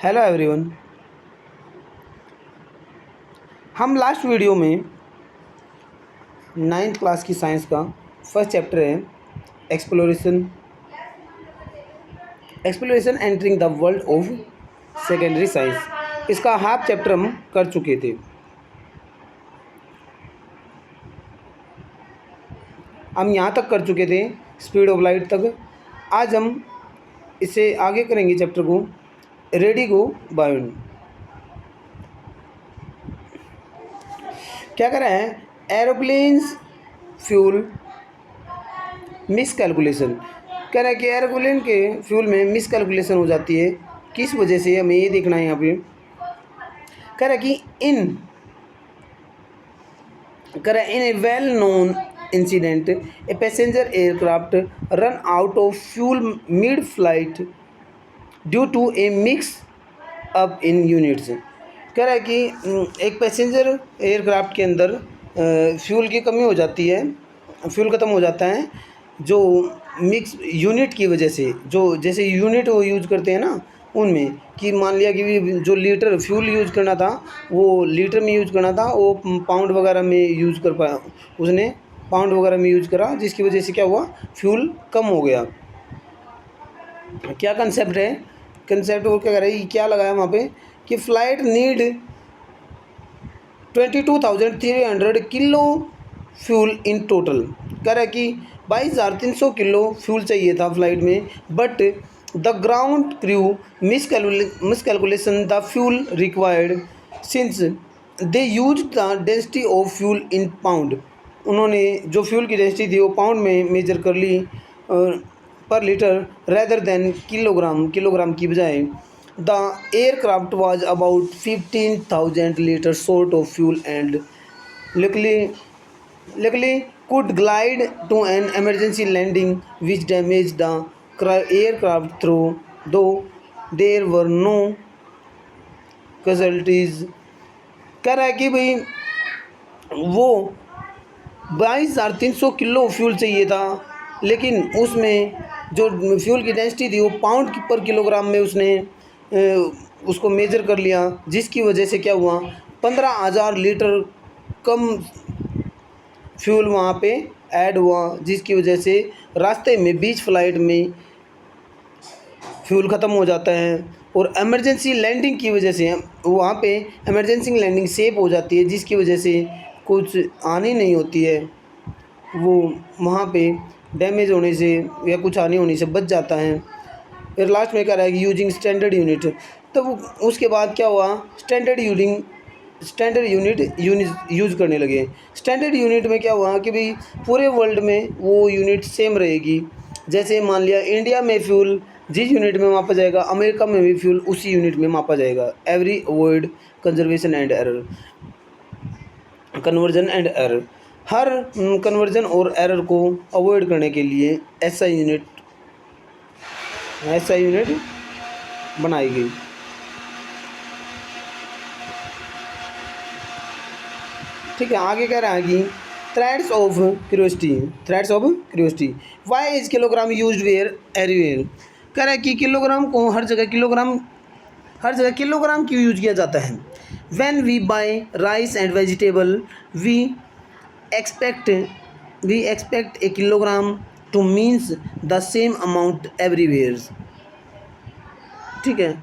Hello everyone. हम last video में 9th class की साइंस का फर्स्ट चैप्टर है exploration entering the world of secondary science. इसका हाफ चैप्टर हम कर चुके थे। हम यहाँ तक कर चुके थे स्पीड ऑफ लाइट तक। आज हम इसे आगे करेंगे चैप्टर को रेडी गो बायोन। क्या कर रहे हैं? Aeroplanes fuel miss calculation. कह रहा है कि एरोप्लेन के फ्यूल में मिस कैलकुलेशन हो जाती है। किस वजह से हमें ये देखना है। यहाँ पे कह रहा है कि in a well known incident a passenger aircraft run out of fuel mid flight due to a mix up in units. कह रहा है कि एक पैसेंजर एयरक्राफ्ट के अंदर फ्यूल की कमी हो जाती है, फ्यूल ख़त्म हो जाता है जो मिक्स यूनिट की वजह से। जो जैसे यूनिट वो यूज करते हैं ना उनमें, कि मान लिया कि जो लीटर फ्यूल यूज करना था वो लीटर में यूज करना था, वो पाउंड वगैरह में यूज कर पाया, उसने पाउंड वगैरह में यूज करा, जिसकी वजह से क्या हुआ, फ्यूल कम हो गया। क्या कंसेप्ट है? कंसेप्ट वो क्या कर रहा है, क्या लगाया वहाँ पे कि flight need 22,300 kilo fuel in total. कह रहा है कि 22,300 किलो फ्यूल चाहिए था फ्लाइट में, but the ground crew miscalculation the fuel required since they use the density of fuel in pound. उन्होंने जो फ्यूल की डेंसिटी थी वो पाउंड में मेजर कर ली पर लीटर रेदर देन किलोग्राम की बजाय। The aircraft was about 15,000 liters short of fuel and luckily could glide to an emergency landing which damaged the aircraft though there were no casualties। कह रहा है कि भाई वो 22,300 किलो फ्यूल चाहिए था, लेकिन उसमें जो फ्यूल की डेंसिटी थी वो पाउंड पर किलोग्राम में उसने उसको मेजर कर लिया, जिसकी वजह से क्या हुआ, 15,000 लीटर कम फ्यूल वहाँ पे ऐड हुआ, जिसकी वजह से रास्ते में बीच फ्लाइट में फ्यूल ख़त्म हो जाता है। और एमरजेंसी लैंडिंग की वजह से वहाँ पे एमरजेंसी लैंडिंग सेफ हो जाती है, जिसकी वजह से कुछ हानि नहीं होती है, वो वहाँ पे डैमेज होने से या कुछ हानि होने से बच जाता है। फिर लास्ट में कह रहा है कि यूजिंग स्टैंडर्ड यूनिट। तब उसके बाद क्या हुआ, स्टैंडर्ड यूनिट यूज़ करने लगे। स्टैंडर्ड यूनिट में क्या हुआ कि भाई पूरे वर्ल्ड में वो यूनिट सेम रहेगी। जैसे मान लिया इंडिया में फ्यूल जिस यूनिट में मापा जाएगा, अमेरिका में भी फ्यूल उसी यूनिट में मापा जाएगा। Every avoid conversion and error. Her conversion और एरर को अवॉइड करने के लिए ऐसा यूनिट बनाई गई। ठीक है, आगे कह रहा है कि threads of curiosity why is kilogram used where everywhere. कह रहा है कि किलोग्राम को हर जगह किलोग्राम क्यों यूज किया जाता है। When we buy rice and vegetable we expect a kilogram to means the same amount everywhere. ठीक है,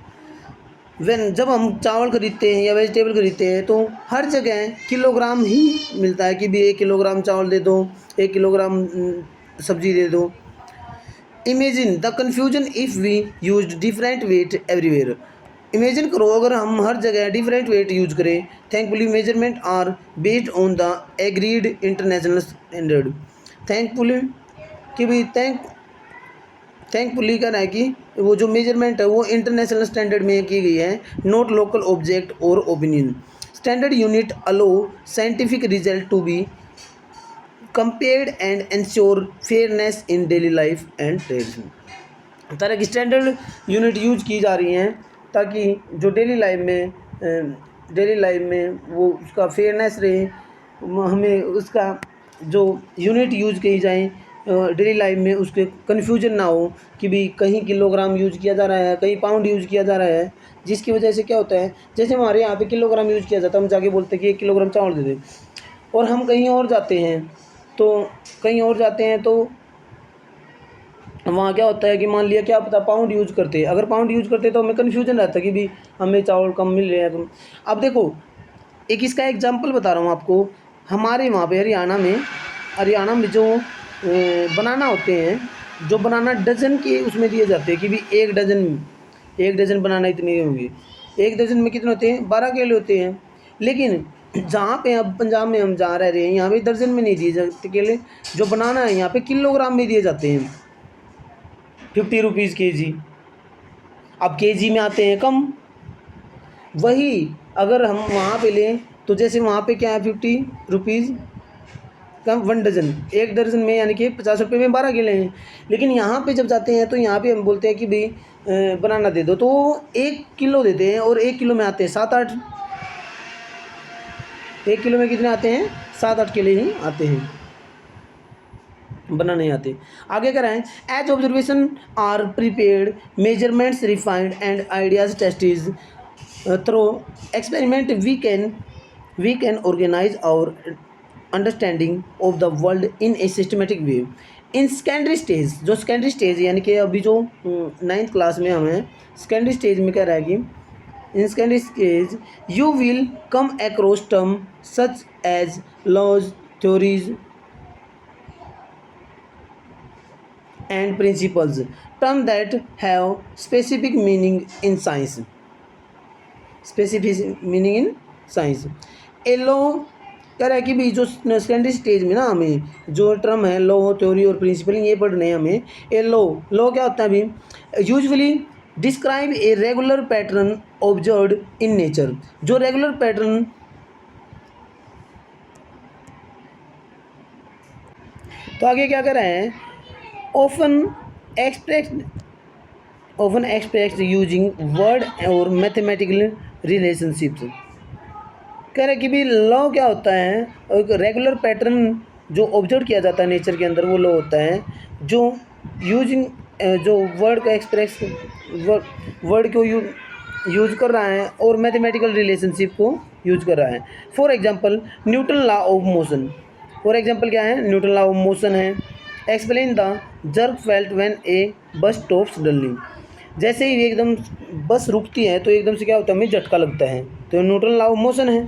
जब हम चावल खरीदते हैं या वेजिटेबल खरीदते हैं तो हर जगह किलोग्राम ही मिलता है कि भी 1 किलोग्राम चावल दे दो, 1 किलोग्राम सब्जी दे दो। Imagine the confusion if we use different weight everywhere. Imagine करो अगर हम हर जगह डिफरेंट वेट यूज करें। Thankfully measurement are based on the agreed international standard. Thankfully कहना है कि वो जो मेजरमेंट है वो इंटरनेशनल स्टैंडर्ड में की गई है, नॉट लोकल ऑब्जेक्ट और opinion. Standard unit allow scientific result to be compared and ensure fairness in daily life and tradition. तरह की स्टैंडर्ड यूनिट यूज की जा रही हैं ताकि जो डेली लाइफ में वो उसका फेयरनेस रहे। हमें उसका जो यूनिट यूज की जाए डेली लाइफ में उसके कन्फ्यूजन ना हो कि भी कहीं किलोग्राम यूज़ किया जा रहा है, कहीं पाउंड यूज़ किया जा रहा है, जिसकी वजह से क्या होता है, जैसे हमारे यहाँ पे किलोग्राम यूज़ किया जाता है, हम जाके बोलते हैं कि 1 किलोग्राम चावल दे दे, और हम कहीं और जाते हैं तो वहाँ क्या होता है कि मान लिया क्या पता पाउंड यूज़ करते, अगर पाउंड यूज़ करते तो हमें कन्फ्यूजन रहता है कि भी हमें चावल कम मिल रहे हैं। तो अब देखो एक इसका एग्जांपल बता रहा हूँ आपको, हमारे वहाँ पे हरियाणा में जो बनाना होते हैं, जो बनाना डज़न के उसमें दिए जाते हैं कि भी एक डज़न बनाना इतने होंगे, एक डज़न में कितने होते हैं, 12 केले होते हैं। लेकिन जहाँ पे अब पंजाब में हम जहाँ रह रहे हैं, यहाँ पे दर्जन में नहीं दिए जाते केले, जो बनाना है यहाँ पे किलोग्राम में दिए जाते हैं, 50 रुपीज़ kg। अब kg में आते हैं कम। वही अगर हम वहाँ पे लें तो जैसे वहाँ पे क्या है 50 रुपीज़ कम 1 डज़न, 1 दर्जन में यानी कि 50 रुपये में 12 केले हैं। लेकिन यहाँ पे जब जाते हैं तो यहाँ पे हम बोलते हैं कि भाई बनाना दे दो, तो 1 किलो देते हैं, और 1 किलो में आते हैं 7-8, 1 किलो में कितने आते हैं, 7-8 केले ही आते हैं, बनाने आते। आगे कराएं, as observation are prepared, measurements refined and ideas tested through experiment we can organise our understanding of the world in a systematic way. In secondary stage, जो सेकेंडरी स्टेज यानी कि अभी जो 9th क्लास में हम हैं, सेकेंडरी स्टेज में क्या रहेगी, in secondary stage you will come across term such as laws, theories and principles, term that have specific meaning in science, a law कह रहा है कि भी जो सेकेंडरी स्टेज में ना हमें जो टर्म है लॉ, थ्योरी और प्रिंसिपल ये पढ़ने हैं हमें। ए लॉ क्या होता है अभी, usually describe a regular pattern observed in nature, जो रेगुलर पैटर्न, तो आगे क्या कर रहे हैं, often expressed using word और mathematical relationships। कह रहे कि भी लॉ क्या होता है, एक रेगुलर पैटर्न जो ऑब्जर्व किया जाता है नेचर के अंदर, वो लॉ होता है जो यूजिंग जो वर्ड का एक्सप्रेस वर्ड को यूज कर रहा है और मैथमेटिकल रिलेशनशिप को यूज कर रहा है। For example Newton law of motion, for example क्या है, न्यूटन लॉ ऑफ मोशन है। Explain the jerk felt when A bus stops suddenly, जैसे ही एकदम बस रुकती है तो एकदम से क्या होता है, हमें झटका लगता है, तो न्यूटन लॉ ऑफ मोशन है।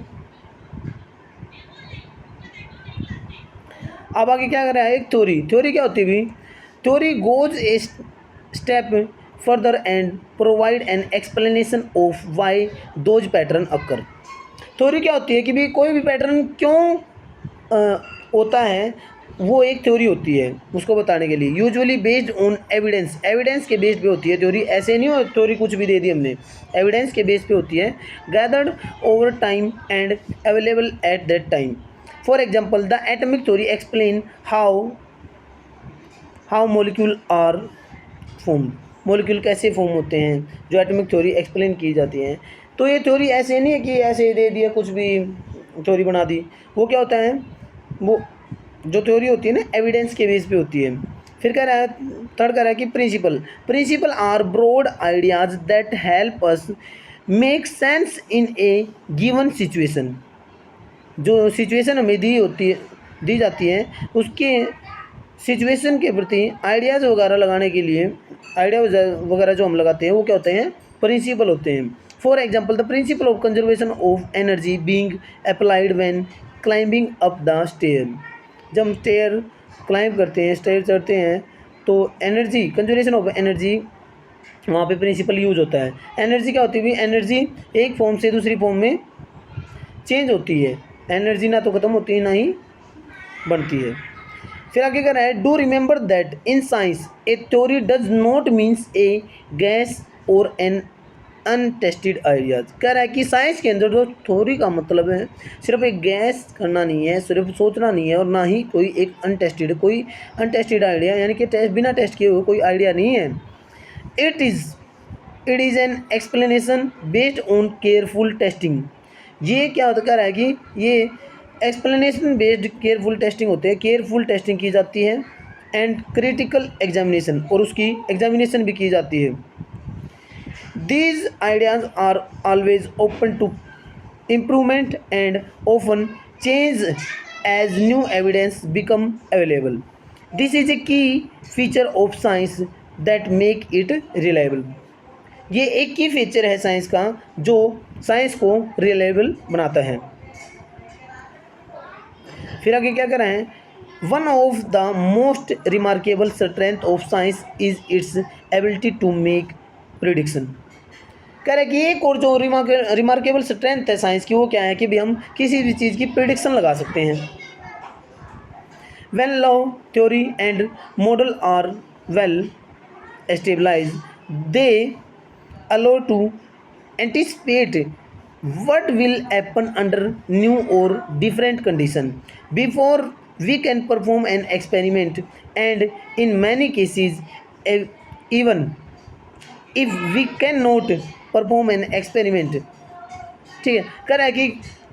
अब आगे क्या कर रहा है, एक थ्योरी क्या होती है भी, theory goes a step further and provide an explanation of why those pattern occur. Theory क्या होती है कि भी कोई भी पैटर्न क्यों होता है, वो एक थ्योरी होती है उसको बताने के लिए। यूजुअली बेस्ड ऑन एविडेंस के बेस पे होती है थ्योरी, ऐसे नहीं हो थ्योरी कुछ भी दे दी हमने, एविडेंस के बेस पे होती है। Gathered over time and available at that time. For example the atomic theory explain how molecule are form, molecule कैसे फॉर्म होते हैं, जो एटॉमिक थ्योरी एक्सप्लेन की जाती है। तो ये थ्योरी ऐसे नहीं है कि ऐसे दे दिया कुछ भी थ्योरी बना दी, वो क्या होता है, वो जो थ्योरी होती है ना एविडेंस के बेस पे होती है। फिर कह रहा है, थर्ड कह रहा है कि principle are broad ideas that help us make sense in a given situation, जो सिचुएशन हमें दी जाती है उसके सिचुएशन के प्रति आइडियाज़ वगैरह लगाने के लिए, आइडिया वगैरह जो हम लगाते हैं वो क्या होते हैं, प्रिंसिपल होते हैं। For example the principle of conservation of energy being applied when climbing up the stair, जब हम स्टेयर क्लाइंब करते हैं, स्टेयर चढ़ते हैं, तो एनर्जी, कंजर्वेशन ऑफ एनर्जी, वहाँ पे प्रिंसिपल यूज होता है। एनर्जी क्या होती है, एनर्जी एक फॉर्म से दूसरी फॉर्म में चेंज होती है, एनर्जी ना तो ख़त्म होती है ना ही बढ़ती है। फिर आगे कह रहा है, do remember that in science A theory does not means A gas और एन अनटेस्टेड आइडियाज़। कह रहा है कि साइंस के अंदर जो थ्योरी का मतलब है सिर्फ एक गैस करना नहीं है, सिर्फ सोचना नहीं है, और ना ही कोई एक अनटेस्टेड आइडिया यानी कि बिना टेस्ट किए हुए कोई आइडिया नहीं है। It is an explanation based on careful testing. ये क्या होता कह रहा है कि ये एक्सप्लेनेशन बेस्ड केयरफुल टेस्टिंग होते हैं, केयरफुल टेस्टिंग की जाती है एंड क्रिटिकल एग्जामिनेशन, और उसकी एग्जामिनेशन भी की जाती है। These ideas are always open to improvement and often change as new evidence become available. This is a key feature of science that make it reliable. ये एक की फीचर है साइंस का जो साइंस को रिलायबल बनाता है। फिर आगे क्या कर रहे हैं, one of the most remarkable strength of science is its ability to make prediction. कह रहे हैं कि एक और जो रिमार्केबल स्ट्रेंथ है साइंस की वो क्या है कि भी हम किसी भी चीज़ की प्रिडिक्शन लगा सकते हैं। When law theory and model are well established, they allow to anticipate what will happen under new or different condition before we can perform an experiment, and in many cases even if we cannot perform an experiment। ठीक है, कह रहा है कि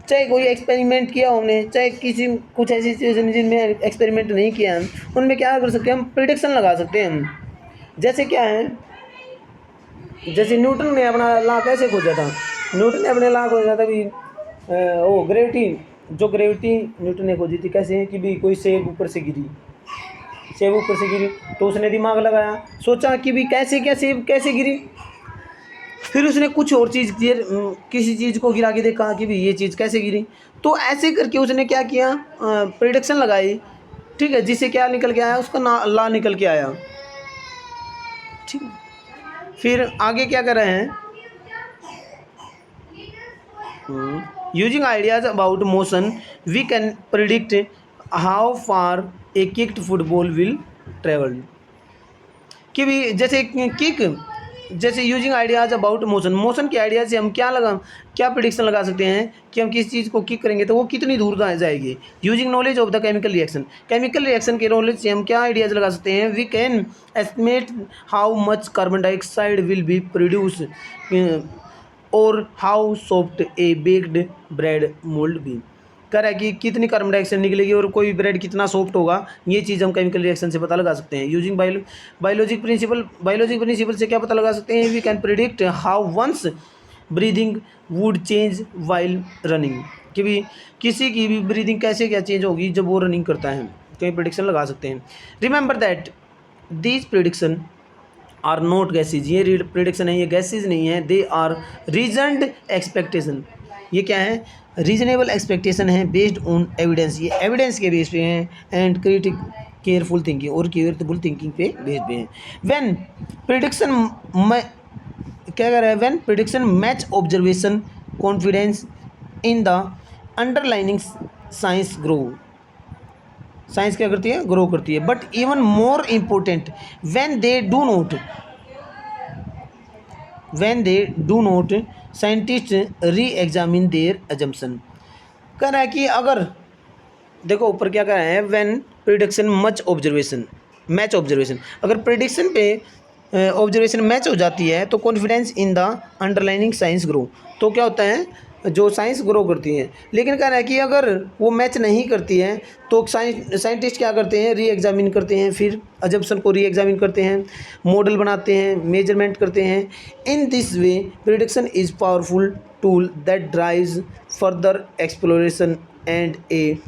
चाहे कोई experiment किया हमने, चाहे किसी कुछ ऐसी सिचुएशन जिनमें एक्सपेरिमेंट नहीं किया हम, उनमें क्या कर सकते हैं, हम प्रिडिक्शन लगा सकते हैं हम। जैसे क्या है, जैसे न्यूटन ने अपना लॉ कैसे खोजा था, न्यूटन ने अपने लॉ खोजा था भी वो ग्रेविटी, जो ग्रेविटी न्यूटन ने खोजी थी कैसे कि भी कोई सेब ऊपर से गिरी, सेब ऊपर से गिरी, तो उसने दिमाग लगाया, सोचा कि भी कैसे क्या सेब कैसे गिरी, फिर उसने कुछ और चीज़ किसी चीज़ को गिरा के देखा कि भी ये चीज़ कैसे गिरी, तो ऐसे करके उसने क्या किया, प्रेडिक्शन लगाई। ठीक है, जिससे क्या निकल के आया, उसका लॉ निकल के आया। ठीक, फिर आगे क्या कर रहे हैं, using ideas about motion we can predict how far a kicked football will travel. कि भी जैसे किक, जैसे using ideas about motion, motion के आइडिया से हम क्या प्रिडिक्शन लगा सकते हैं कि हम किस चीज़ को किक करेंगे तो वो कितनी दूर जाएगी। Using knowledge of the chemical reaction, chemical reaction के नॉलेज से हम क्या आइडियाज़ लगा सकते हैं, we can estimate how much carbon dioxide will be produce और how soft a baked bread मोल्ड बी। कह रहा है कि कितनी कार्बन डाइऑक्साइड निकलेगी और कोई ब्रेड कितना सॉफ्ट होगा, ये चीज़ हम केमिकल रिएक्शन से पता लगा सकते हैं। यूजिंग बायोलॉजिक प्रिंसिपल से क्या पता लगा सकते हैं, we can predict how one's breathing would change while running. कि भी किसी की भी ब्रीदिंग कैसे क्या चेंज होगी जब वो रनिंग करता है, कहीं प्रिडिक्शन लगा सकते हैं। Remember that these prediction are not guesses, ये प्रिडिक्शन है, ये गैसेज नहीं है, दे आर रीजनड एक्सपेक्टेशन। ये क्या है, रीजनेबल एक्सपेक्टेशन है बेस्ड ऑन एविडेंस, ये एविडेंस के बेस पे हैं, एंड केयरफुल थिंकिंग, और केयरफुल थिंकिंग पे बेस पे हैं। व्हेन प्रिडिक्शन क्या कर रहा है, when prediction match observation confidence in the underlining science grow, science क्या करती है, ग्रो करती है। But even more important when they do not scientist री एग्जामिन देयर अजम्पशन। कह रहा है कि अगर देखो ऊपर क्या कह रहे हैं, व्हेन प्रिडिक्शन मैच ऑब्जर्वेशन, अगर प्रिडिक्शन पे ऑब्जर्वेशन मैच हो जाती है तो confidence in the underlining science grow, तो क्या होता है, जो साइंस ग्रो करती है। लेकिन कह रहा है कि अगर वो मैच नहीं करती है तो साइंटिस्ट क्या करते हैं, री एग्जामिन करते हैं, फिर अजम्पशन को री एग्जामिन करते हैं, मॉडल बनाते हैं, मेजरमेंट करते हैं। In this way prediction is powerful tool that drives further exploration and a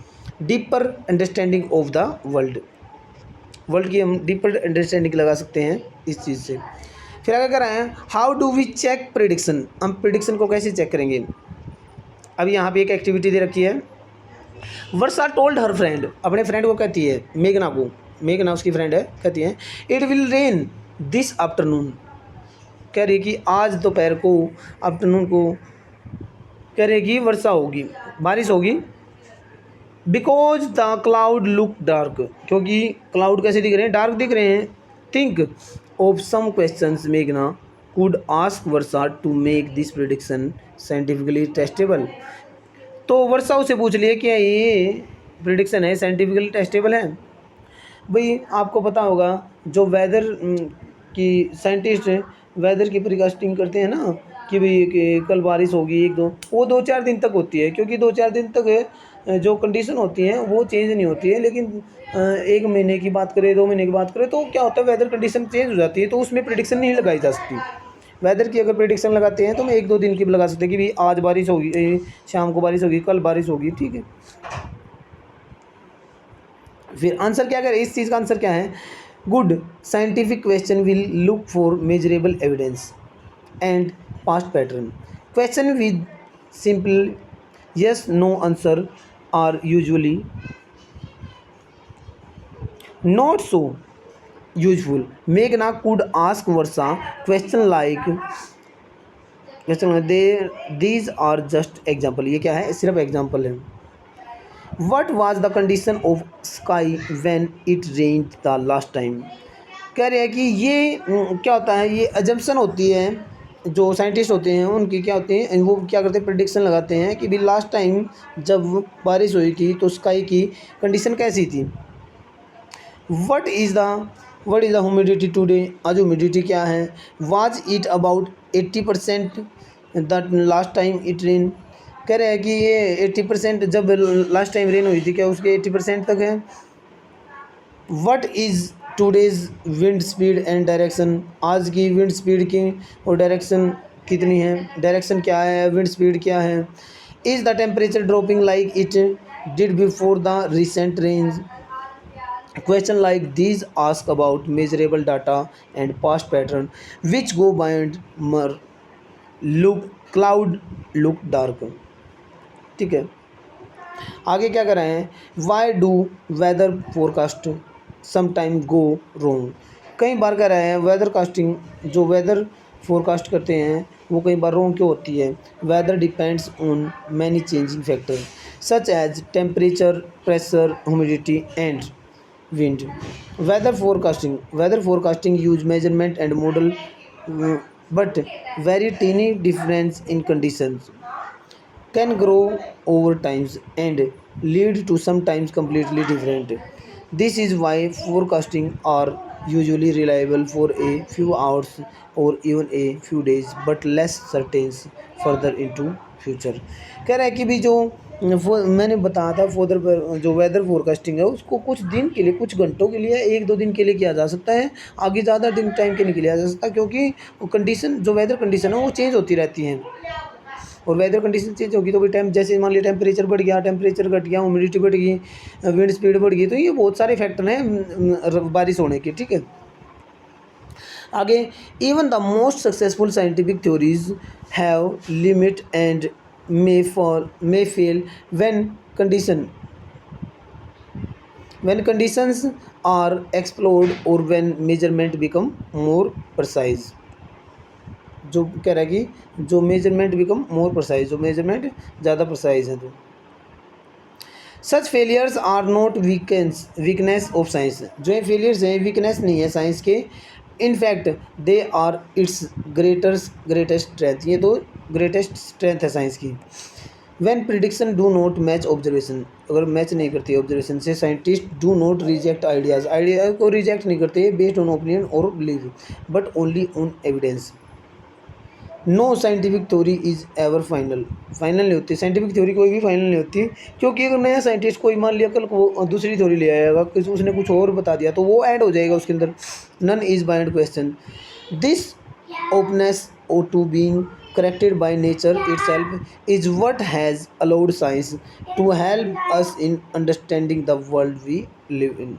deeper understanding of the world की हम डीपर अंडरस्टैंडिंग लगा सकते हैं इस चीज़ से। फिर आगे कह रहे हैं, how do we check prediction, हम प्रिडिक्शन को कैसे चेक करेंगे। अभी यहाँ पे एक एक्टिविटी दे रखी है। वर्षा टोल्ड हर फ्रेंड, अपने फ्रेंड को कहती है, मेघना उसकी फ्रेंड है, कहती है it will rain this afternoon, कह रही है कि आज दोपहर को, आफ्टरनून को कह रही है कि वर्षा होगी, बारिश होगी। Because the cloud look dark, क्योंकि क्लाउड कैसे दिख रहे हैं, डार्क दिख रहे हैं। थिंक ऑफ सम क्वेश्चंस मेघना could ask Varsha to make this prediction scientifically testable. तो वर्षा उसे पूछ लिए कि ये प्रिडिक्शन है साइंटिफिकली टेस्टेबल है। भाई आपको पता होगा जो वेदर की साइंटिस्ट वेदर की प्रिकास्टिंग करते हैं ना, कि भाई कल बारिश होगी, वो 2-4 दिन तक होती है, क्योंकि 2-4 दिन तक जो कंडीशन होती हैं वो चेंज नहीं होती है, लेकिन 1 महीने की बात करें, 2 महीने की बात करें तो क्या होता है, वेदर कंडीशन चेंज हो जाती है, तो उसमें प्रेडिक्शन नहीं लगाई जा सकती। वेदर की अगर प्रेडिक्शन लगाते हैं तो हम 1-2 दिन की भी लगा सकते हैं कि भाई आज बारिश होगी, शाम को बारिश होगी, कल बारिश होगी, ठीक है। फिर आंसर क्या करें, इस चीज़ का आंसर क्या है, good scientific question will look for measurable evidence and past pattern. Question with simple yes no answer are usually not so useful. Meghna could ask Varsha question like these are just example, ये क्या है, सिर्फ example है। What was the condition of sky when it rained the last time? कह रहे हैं कि ये क्या होता है, ये अजम्पशन होती है, जो साइंटिस्ट होते हैं उनकी क्या होती है, वो क्या करते हैं, प्रेडिक्शन लगाते हैं कि भी लास्ट टाइम जब बारिश हुई थी तो स्काई की कंडीशन कैसी थी। What is the humidity today, आज ह्यूमिडिटी क्या है। Was it about 80% the last time it rain, कह रहे हैं कि ये 80% जब लास्ट टाइम रेन हुई थी क्या उसके 80% तक है। What is today's wind speed and direction, आज की विंड स्पीड की और डायरेक्शन कितनी है, डायरेक्शन क्या है, विंड स्पीड क्या है। Is the temperature dropping like it did before the recent rains. Question like these ask about measurable data and past pattern which go beyond mere look cloud look dark, ठीक है। आगे क्या कर रहे हैं, why do weather forecast sometime go wrong. कई बार कह रहे हैं वेदर कास्टिंग, जो वेदर फोरकास्ट करते हैं वो कई बार रोंग क्यों होती है। Weather depends on many changing factor such as temperature, pressure, humidity and wind. Weather forecasting use measurement and model but very tiny difference in conditions can grow over times and lead to sometimes completely different. This is why forecasting are usually reliable for a few hours or even a few days but less certain further into future। कह रहा है कि भी जो मैंने बताया था जो वेदर फोरकास्टिंग है उसको कुछ दिन के लिए, कुछ घंटों के लिए, 1-2 दिन के लिए किया जा सकता है, आगे ज़्यादा दिन टाइम के लिए किया जा सकता है, क्योंकि कंडीशन, जो वेदर कंडीशन है वो चेंज होती रहती हैं और वेदर कंडीशन चेंज होगी तो भी टाइम, जैसे मान लिया टेम्परेचर बढ़ गया, टेम्परेचर घट गया, ह्यूमिडिटी बढ़ गई, विंड स्पीड बढ़ गई, तो ये बहुत सारे फैक्टर हैं बारिश होने के, ठीक है। आगे, even the most successful scientific theories have limit and may fail when conditions are explored और when measurement become more precise. जो कह रहा है कि जो मेजरमेंट बिकम मोर प्रिसाइज, जो मेजरमेंट ज़्यादा प्रिसाइज है। तो such failures are not weakness of science, जो ये फेलियर्स हैं वीकनेस नहीं है साइंस के, in fact they are its greatest strength, ये तो ग्रेटेस्ट स्ट्रेंथ है साइंस की। When prediction do not match observation, अगर मैच नहीं करती ऑब्जर्वेशन से, scientist do not reject idea को रिजेक्ट नहीं करते बेस्ड ऑन ओपिनियन और believe but only on evidence. No scientific theory is ever final नहीं होती, साइंटिफिक थ्योरी कोई भी फाइनल नहीं होती, क्योंकि अगर नया साइंटिस्ट कोई मान लिया कल को दूसरी थ्योरी ले आएगा, किसी उसने कुछ और बता दिया तो वो ऐड हो जाएगा उसके अंदर। None is beyond question this openness or to being corrected by nature itself is what has allowed science to help us in understanding the world we live in।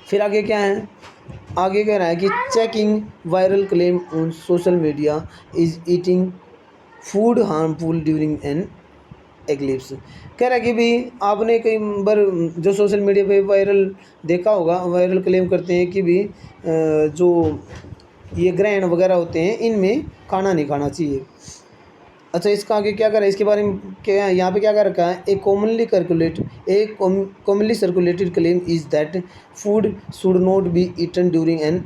फिर आगे क्या है, आगे कह रहा है कि checking viral claim on social media is eating food harmful during an eclipse. कह रहा है कि भाई आपने कई बार जो सोशल मीडिया पे वायरल देखा होगा, वायरल क्लेम करते हैं कि भी जो ये ग्रहण वगैरह होते हैं इनमें खाना नहीं खाना चाहिए। अच्छा, इसका आगे क्या करें, इसके बारे में क्या यहाँ पे क्या कर रखा है, a commonly circulated claim is that food should not be eaten during an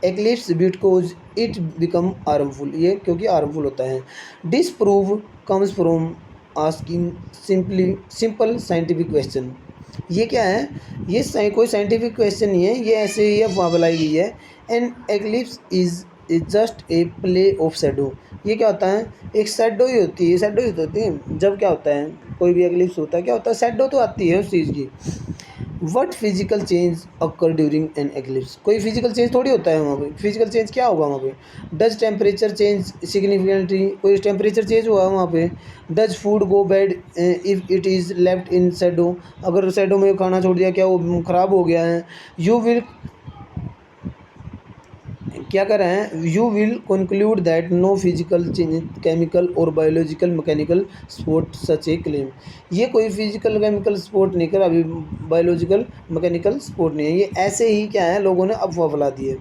eclipse because it become harmful, ये क्योंकि हार्मफुल होता है। Disprove comes from asking simple scientific question. ये क्या है, ये कोई साइंटिफिक क्वेश्चन नहीं है, ये ऐसे ही अफवाह बनाई गई है। An eclipse is just a play of shadow, ये क्या होता है, एक शैडो ही होती है, शैडो ही होती है। जब क्या होता है, कोई भी एक्लिप्स होता है क्या होता है, शैडो तो आती है उस चीज़ की। What physical change occur during an eclipse, कोई फिजिकल चेंज थोड़ी होता है वहाँ पे, फिजिकल चेंज क्या होगा वहाँ पे। डज टेम्परेचर चेंज सिग्निफिकेंटली, कोई टेम्परेचर चेंज हुआ है वहाँ पे। Does food go bad if it is left in Shadow, अगर शैडो में खाना छोड़ दिया क्या वो ख़राब हो गया है। यू विल क्या कर रहे हैं, you will conclude that no physical chemical और biological mechanical support such a claim, ये कोई फिजिकल केमिकल स्पोर्ट नहीं कर, अभी बायोलॉजिकल मैकेनिकल स्पोर्ट नहीं है, ये ऐसे ही क्या है लोगों ने अफवाह फैला दी है।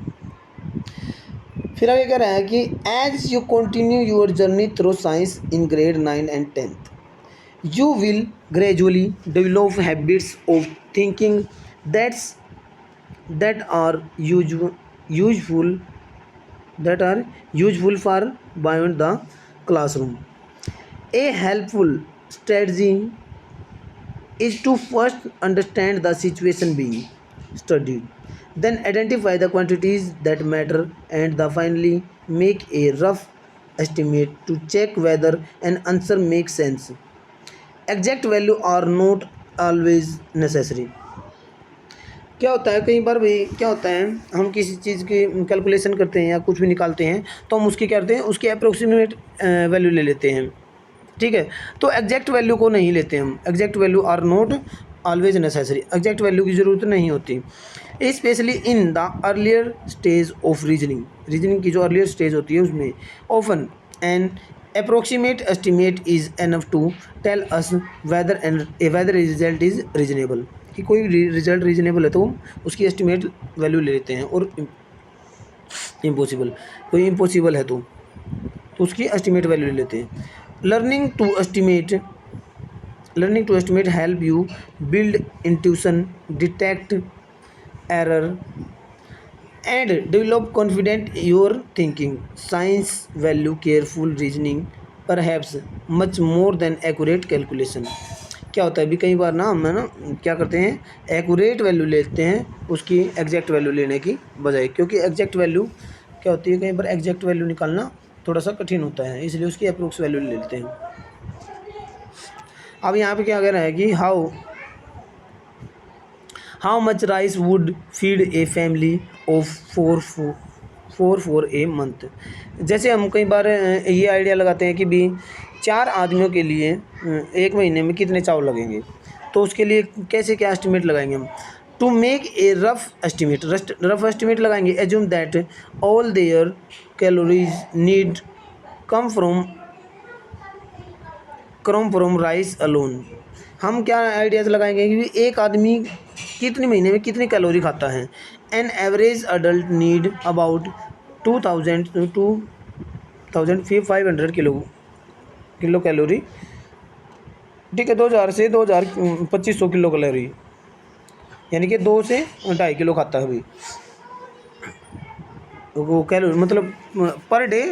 फिर आगे कह रहे हैं कि as you continue your journey through science in grade 9 and 10th you will gradually develop habits of thinking that's that are useful that are useful for beyond the classroom. A helpful strategy is to first understand the situation being studied, then identify the quantities that matter, and the finally make a rough estimate to check whether an answer makes sense. Exact value are not always necessary. क्या होता है कई बार भी क्या होता है, हम किसी चीज़ की कैलकुलेशन करते हैं या कुछ भी निकालते हैं तो हम उसकी क्या करते हैं, उसकी अप्रोक्सीमेट वैल्यू ले लेते हैं, ठीक है। तो एग्जैक्ट वैल्यू को नहीं लेते हम, exact value are not always necessary, exact value की ज़रूरत नहीं होती, specially in the earlier stage of reasoning, reasoning की जो अर्लियर स्टेज होती है उसमें। Often an approximate estimate is enough to tell us whether a result is reasonable, कि कोई रिजल्ट रीजनेबल है तो उसकी एस्टिमेट वैल्यू ले लेते हैं, और इम्पॉसिबल कोई इम्पॉसिबल है तो उसकी एस्टिमेट वैल्यू ले लेते हैं। Learning to estimate help you build intuition, detect error and develop confident your thinking. Science value careful reasoning perhaps much more than accurate calculation. क्या होता है अभी कई बार ना हम ना क्या करते हैं, एक्यूरेट वैल्यू लेते हैं उसकी एग्जैक्ट वैल्यू लेने की बजाय, क्योंकि एग्जैक्ट वैल्यू क्या होती है, कई बार एग्जैक्ट वैल्यू निकालना थोड़ा सा कठिन होता है, इसलिए उसकी अप्रोक्स वैल्यू ले लेते हैं। अब यहाँ पे क्या कह रहा है कि how much rice would feed a family of four a month. जैसे हम कई बार ये आइडिया लगाते हैं कि भी 4 आदमियों के लिए एक महीने में कितने चावल लगेंगे, तो उसके लिए कैसे क्या एस्टिमेट लगाएंगे हम। To make a rough estimate लगाएंगे, assume that all their calories need come from rice alone. हम क्या आइडियाज़ लगाएंगे कि एक आदमी कितने महीने में कितनी कैलोरी खाता है। An average adult need about 2500 kilo calorie, ठीक है, 2000 से 2500 किलो कैलोरी, यानी कि 2 से 2.5 किलो खाता है अभी वो कैलोरी, मतलब पर डे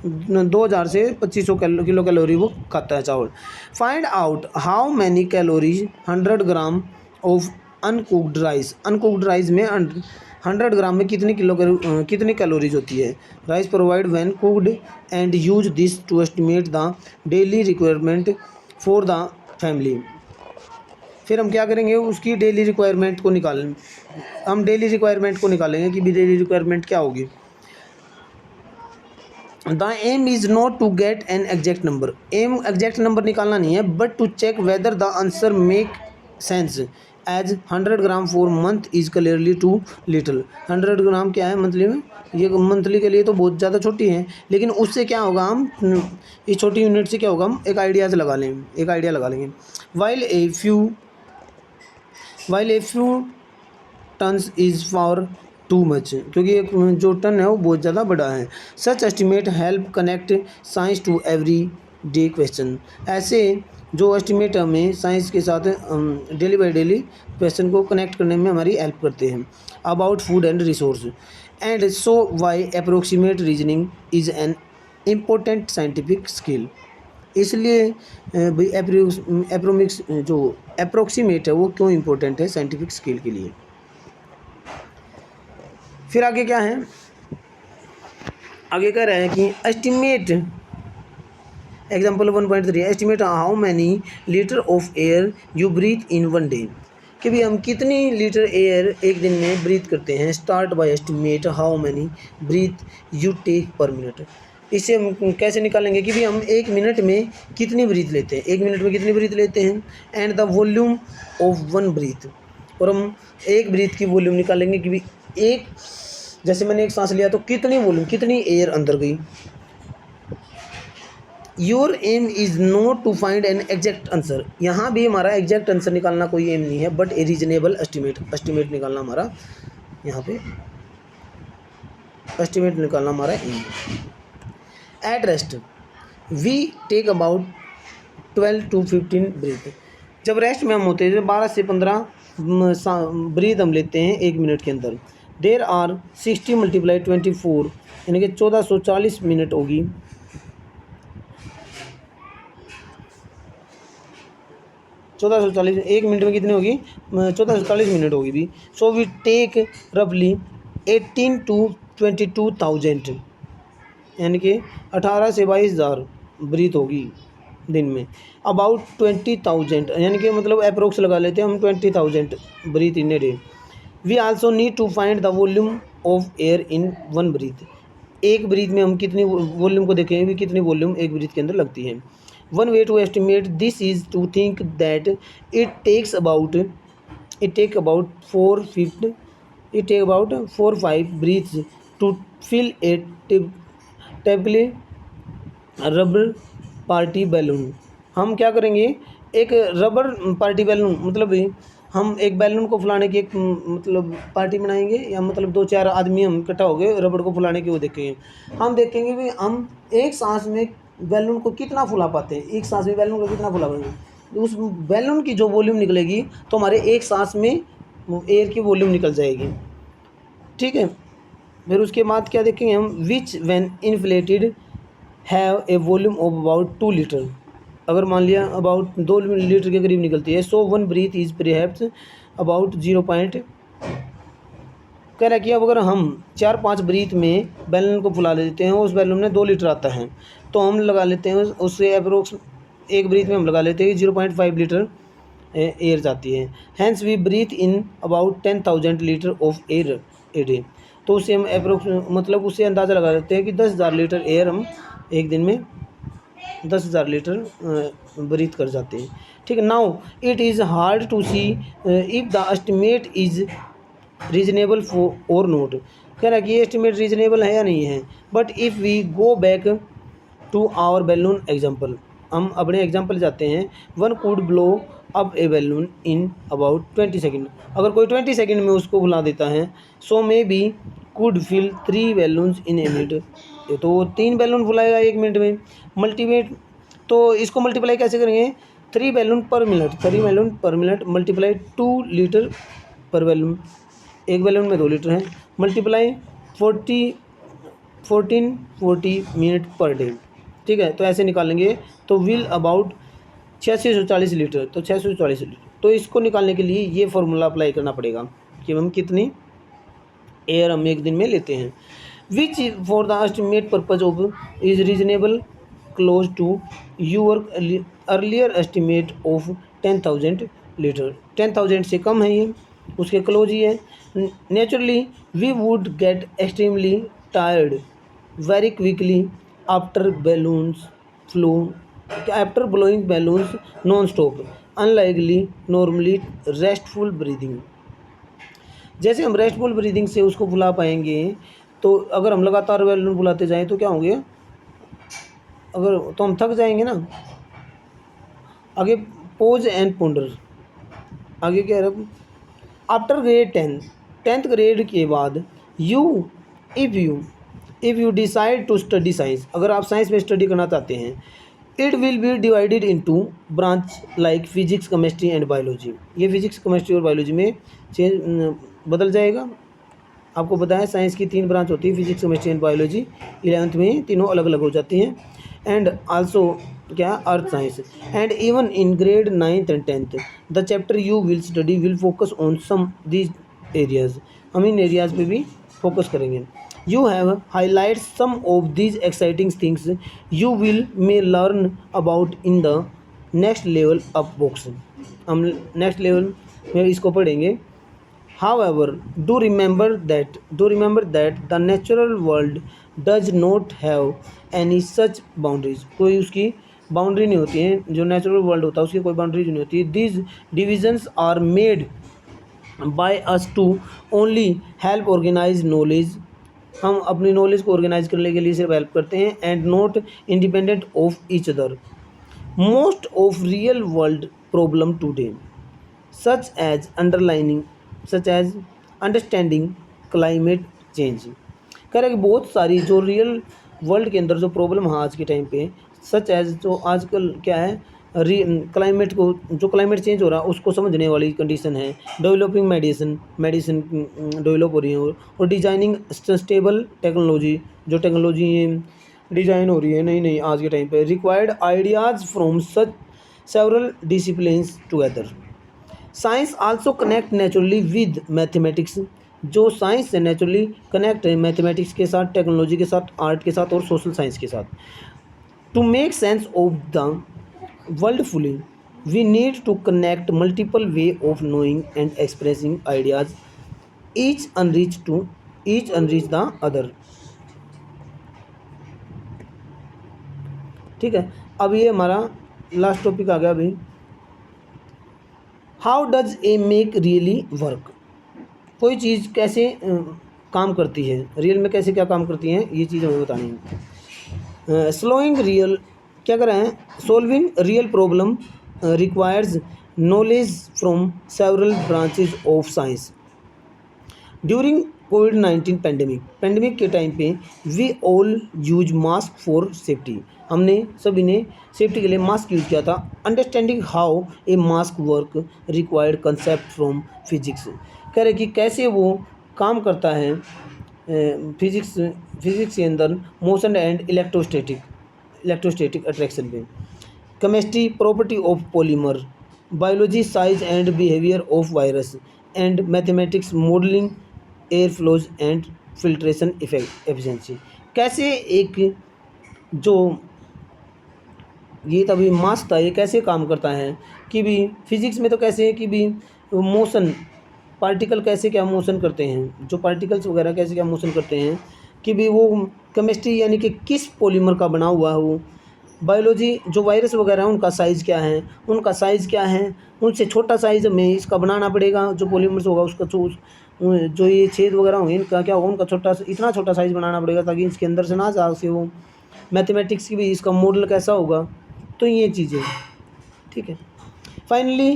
2000 से 2500 किलो कैलोरी वो खाता है चावल। Find out how many calories 100 gram of uncooked rice में 100 ग्राम में कितनी कैलोरीज होती है। Rice provide when cooked and use this to estimate the daily requirement for the family. फिर हम क्या करेंगे, उसकी डेली रिक्वायरमेंट को निकालेंगे कि भी डेली रिक्वायरमेंट क्या होगी। The aim is not to get an exact number, aim exact number निकालना नहीं है, but to check whether the answer make sense, as 100 gram for month is clearly too little. 100 gram क्या है monthly में, ये monthly के लिए तो बहुत ज़्यादा छोटी है, लेकिन उससे क्या होगा, हम इस छोटी यूनिट से क्या होगा, हम एक आइडिया लगा लेंगे। While a few tons is far too much, क्योंकि एक जो टन है वो बहुत ज़्यादा बड़ा है। Such estimate help connect science to every day question, ऐसे जो एस्टिमेट हमें साइंस के साथ डेली बाई डेली क्वेश्चन को कनेक्ट करने में हमारी हेल्प करते हैं। About food and resource and so why approximate reasoning is an important scientific skill, इसलिए भाई अप्रोक्सीमेट है वो क्यों इम्पोर्टेंट है साइंटिफिक स्किल के लिए। फिर आगे क्या है, आगे कह रहे हैं कि example 1.3 estimate how many litre of air you breathe in one day, कि भी हम कितनी लीटर एयर एक दिन में ब्रीथ करते हैं। Start by estimate how many breath you take per minute, इससे हम कैसे निकालेंगे कि भी हम एक मिनट में कितनी ब्रीथ लेते हैं, एक मिनट में कितनी ब्रीथ लेते हैं। And the volume of one breath, और हम एक ब्रीथ की वॉल्यूम निकालेंगे कि भी एक, जैसे मैंने एक सांस लिया तो कितनी वॉल्यूम, कितनी एयर अंदर गई। Your aim is not to find an exact answer, यहाँ भी हमारा एग्जैक्ट आंसर निकालना कोई एम नहीं है, बट ए रीजनेबल एस्टिमेट निकालना हमारा, यहाँ पे एस्टिमेट निकालना हमारा aim. At rest we take about 12 to 15 breath, जब रेस्ट में हम होते हैं 12 से 15 ब्रीथ हम लेते हैं एक मिनट के अंदर। देर आर 60 × 24 यानी कि 1440 मिनट होगी। 1440 एक मिनट में कितनी होगी, 1440 मिनट होगी भी। सो वी टेक रफली 18 to 22,000 यानी कि 18 से 22,000 ब्रीथ होगी दिन में। अबाउट 20,000 यानी कि मतलब अप्रोक्स लगा लेते हैं हम 20,000 breath in a day. We also need to find the volume of air in one breath, एक ब्रीथ में हम कितनी वॉल्यूम को देखें भी कितनी वॉल्यूम एक ब्रीथ के अंदर लगती है। One way to estimate this is to think that it take about 4-5 breaths to fill a typically rubber party balloon. हम क्या करेंगे, एक रबर पार्टी बैलून मतलब हम एक बैलून को फुलाने की एक मतलब पार्टी बनाएंगे, या मतलब 2-4 आदमी हम इकट्ठा हो गए रबड़ को फुलाने की वो देखेंगे। हम देखेंगे भी हम एक सांस में बैलून को कितना फुला पाते हैं, एक सांस में बैलून को कितना फुला पाएंगे। उस बैलून की जो वॉल्यूम निकलेगी तो हमारे एक सांस में एयर की वॉल्यूम निकल जाएगी, ठीक है। फिर उसके बाद क्या देखेंगे हम, विच when inflated have a volume of about 2 litre, अगर मान लिया अबाउट 2 लीटर के करीब निकलती है। So one breath is perhaps about 0. कह रहा है कि अब अगर हम 4-5 ब्रीथ में बैलून को फुला देते हैं, उस बैलून में 2 लीटर आता है, तो हम लगा लेते हैं उससे अप्रोक्स एक ब्रीथ में हम लगा लेते हैं 0.5 लीटर एयर जाती है। Hence we breathe in about 10,000 litre of air a day, तो उससे हम अप्रोक्स मतलब उससे अंदाज़ा लगा लेते हैं कि 10,000 लीटर एयर हम एक दिन में 10,000 लीटर ब्रीथ कर जाते हैं, ठीक है। Now it is hard to see if the estimate is reasonable for और नोट, कह रहा है कि ये एस्टिमेट रीजनेबल है या नहीं है। But if we go back to our balloon example, हम अपने एग्जाम्पल जाते हैं। One could blow up a balloon in about 20 second, अगर कोई 20 सेकेंड में उसको बुला देता है। So maybe could fill 3 balloons in a minute, तो 3 बैलून फुलाएगा एक मिनट में। मल्टीमेट, तो इसको मल्टीप्लाई कैसे करेंगे, 3 बैलून पर मिनट मल्टीप्लाई 2 लीटर पर बैलून, एक बैलून में 2 लीटर है, मल्टीप्लाई 40 मिनट पर डे, ठीक है। तो ऐसे निकालेंगे तो विल अबाउट 640 लीटर, तो 640 लीटर। तो इसको निकालने के लिए ये फॉर्मूला अप्लाई करना पड़ेगा कि हम कितनी एयर हम एक दिन में लेते हैं। Which for the estimate purpose of is reasonable close to your earlier estimate of 10,000 litre, 10,000 से कम है ये, उसके क्लोज ही है। Naturally we would get extremely tired very quickly after blowing balloons non-stop, unlikely normally restful breathing। जैसे हम restful breathing से उसको बुला पाएंगे, तो अगर हम लगातार बैलून बुलाते जाएं तो क्या होंगे, अगर तो हम थक जाएंगे ना। आगे पोज एंड पोंडर, आगे क्या है, आफ्टर ग्रेड 10th ग्रेड के बाद if you decide to study science, अगर आप साइंस में स्टडी करना चाहते हैं, it will be divided into branch like physics chemistry and biology. ये फिजिक्स केमिस्ट्री और बायोलॉजी में चेंज बदल जाएगा। आपको पता है साइंस की 3 ब्रांच होती है, physics chemistry and biology. 11th में तीनों अलग अलग हो जाती हैं। एंड आल्सो क्या, earth science. And even in grade 9th and 10th the chapter you will study will focus on some these areas, हम इन एरियाज़ पे भी फोकस करेंगे। You have highlighted some of these exciting things you will may learn about in the next level up books. हम next level में इसको पढ़ेंगे. However, do remember that the natural world does not have any such boundaries. कोई उसकी boundary नहीं होती है. जो नेचुरल वर्ल्ड होता है उसकी कोई बाउंड्री नहीं होती. These divisions are made by us to only help organize knowledge. हम अपनी नॉलेज को ऑर्गेनाइज करने के लिए सिर्फ हेल्प करते हैं. And not independent of each other. Most of real world problem today such as understanding climate change. कह रहा है कि बहुत सारी जो रियल वर्ल्ड के अंदर जो प्रॉब्लम है आज के टाइम पे, सच एज जो आजकल क्या है क्लाइमेट को, जो क्लाइमेट चेंज हो रहा है उसको समझने वाली कंडीशन है. डेवलपिंग मेडिसिन डेवलप हो रही है. और डिजाइनिंग सस्टेनेबल टेक्नोलॉजी, जो टेक्नोलॉजी डिज़ाइन हो रही है नई नई आज के टाइम पे. Required ideas from such several disciplines together. Science also connect naturally with mathematics. जो साइंस है नेचुरली कनेक्ट है मैथमेटिक्स के साथ, टेक्नोलॉजी के साथ, आर्ट के साथ और सोशल साइंस के साथ. To make sense of the world fully, we need to connect multiple way of knowing and expressing ideas, each enrich the other. ठीक है. अब ये हमारा लास्ट टॉपिक आ गया अभी. How does a make really work. कोई चीज़ कैसे काम करती है, रियल में कैसे क्या काम करती हैं, ये चीज़ हमें बतानी है. स्लोइंग रियल क्या कर रहे हैं, solving real problem requires knowledge from several branches of science. During कोविड-19 पेंडेमिक के टाइम पे we all use mask for safety. हमने सभी ने सेफ्टी के लिए मास्क यूज़ किया था. Understanding how a mask work required concept from physics. कह रहे कि कैसे वो काम करता है फिजिक्स के अंदर मोशन एंड इलेक्ट्रोस्टैटिक अट्रैक्शन पे. Chemistry property of polymer. Biology size and behaviour of virus. And mathematics modelling air flows and filtration efficiency. कैसे एक जो ये तभी मास था, ये कैसे काम करता है कि भी फिजिक्स में तो कैसे है कि भी मोशन पार्टिकल कैसे क्या मोशन करते हैं, जो पार्टिकल्स वगैरह कैसे क्या मोशन करते हैं कि भी वो केमिस्ट्री यानी कि किस पॉलीमर का बना हुआ है वो. बायोलॉजी जो वायरस वगैरह हैं उनका साइज़ क्या है, उनसे छोटा साइज़ में इसका बनाना पड़ेगा. जो पॉलीमर्स होगा उसका जो ये छेद वगैरह होंगे इनका क्या होगा, उनका इतना छोटा साइज़ बनाना पड़ेगा ताकि इसके अंदर से ना जा सके वो. मैथमेटिक्स की भी इसका मॉडल कैसा होगा, तो ये चीज़ें ठीक है. Finally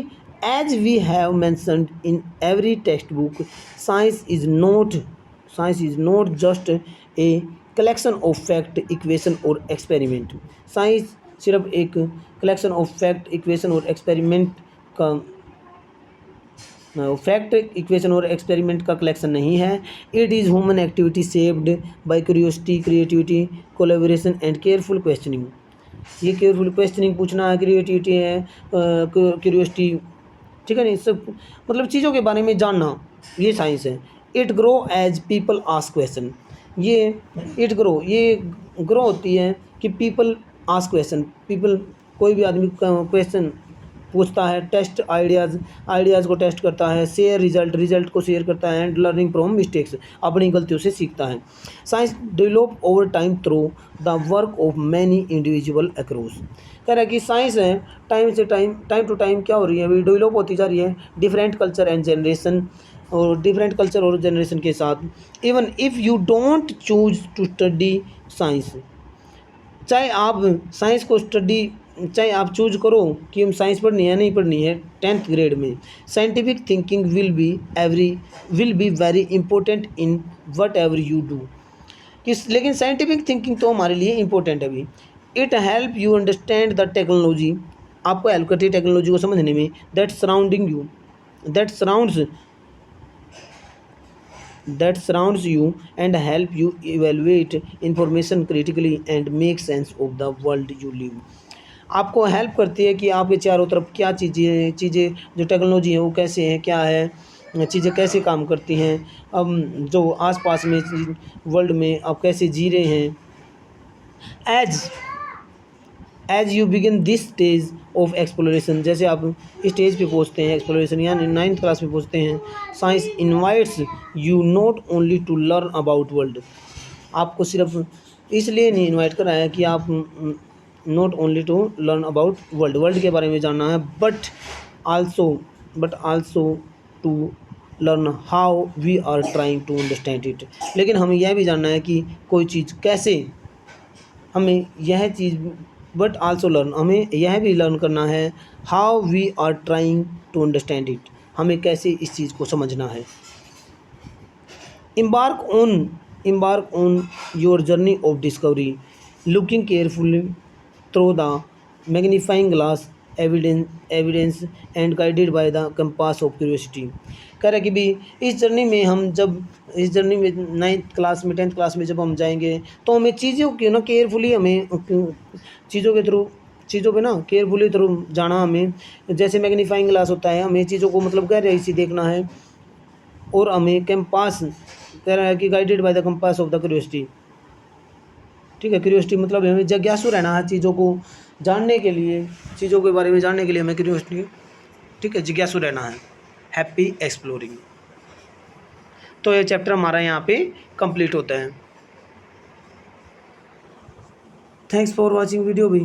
as we have mentioned in every text book, science is not just a collection of fact equation और एक्सपेरिमेंट. साइंस सिर्फ एक कलेक्शन ऑफ फैक्ट इक्वेशन और एक्सपेरिमेंट का कलेक्शन नहीं है. It is human activity shaped by curiosity, creativity, collaboration and careful questioning. ये careful questioning पूछना है, क्रिएटिविटी है, क्यूरियोसिटी, ठीक है नहीं, सब मतलब चीज़ों के बारे में जानना, ये साइंस है. It grow as people ask question. ये ग्रो होती है कि पीपल आस्क क्वेश्चन. पीपल कोई भी आदमी क्वेश्चन पूछता है, टेस्ट आइडियाज़ को टेस्ट करता है, शेयर रिजल्ट को शेयर करता है. एंड लर्निंग फ्रॉम मिस्टेक्स, अपनी गलतियों से सीखता है. Science develop over time through the work of many individual across. कह रहा है कि साइंस है टाइम टू टाइम क्या हो रही है, अभी डेवलप होती जा रही है डिफरेंट कल्चर और जनरेशन के साथ. Even if you don't choose to study science, चाहे आप चूज करो कि हम साइंस पढ़नी है नहीं पढ़नी है 10th ग्रेड में, scientific thinking will be very important in what ever you do. लेकिन साइंटिफिक थिंकिंग तो हमारे लिए इंपॉर्टेंट है अभी. It help you understand the technology. आपको हेल्प करती है टेक्नोलॉजी को समझने में. That surrounds you and help you evaluate information critically and make sense of the world you live. आपको हेल्प करती है कि आपके चारों तरफ क्या चीज़ें जो टेक्नोलॉजी है वो कैसे है, क्या है, चीज़ें कैसे काम करती हैं, अब जो आसपास में वर्ल्ड में आप कैसे जी रहे हैं। As you begin this stage of exploration, जैसे आप स्टेज पे पहुंचते हैं एक्सप्लोरेशन यानी 9th क्लास में पहुंचते हैं, science invites you not only to learn about world, आपको सिर्फ इसलिए नहीं इनवाइट करा है कि आप not only to learn about world के बारे में जानना है, but also to learn how we are trying to understand it, लेकिन हमें यह भी जानना है कि कोई चीज़ कैसे, हमें यह चीज़ बट आल्सो लर्न, हमें यह भी लर्न करना है how we are trying to understand it, हमें कैसे इस चीज़ को समझना है। embark on your journey of discovery, looking carefully through the magnifying glass, evidence and guided by the compass of curiosity। कह रहा है कि भी इस जर्नी में हम जब इस जर्नी में 9th क्लास में 10th क्लास में जब हम जाएंगे तो हमें चीज़ों की ना केयरफुली, हमें चीज़ों के थ्रू चीज़ों पे ना केयरफुली थ्रू जाना, हमें जैसे मैग्नीफाइंग ग्लास होता है, हमें चीज़ों को मतलब गहराई से देखना है, और हमें कैंपास कह रहा है कि guided by the compass of the curiosity. ठीक है, क्यूरियोसिटी मतलब हमें जिज्ञासु रहना है चीज़ों को जानने के लिए, चीज़ों के बारे में जानने के लिए हमें क्यूरियोसिटी, ठीक है, जिज्ञासु रहना है। Happy exploring. तो ये चैप्टर हमारा यहाँ पे कंप्लीट होता है। थैंक्स फॉर वॉचिंग वीडियो भी।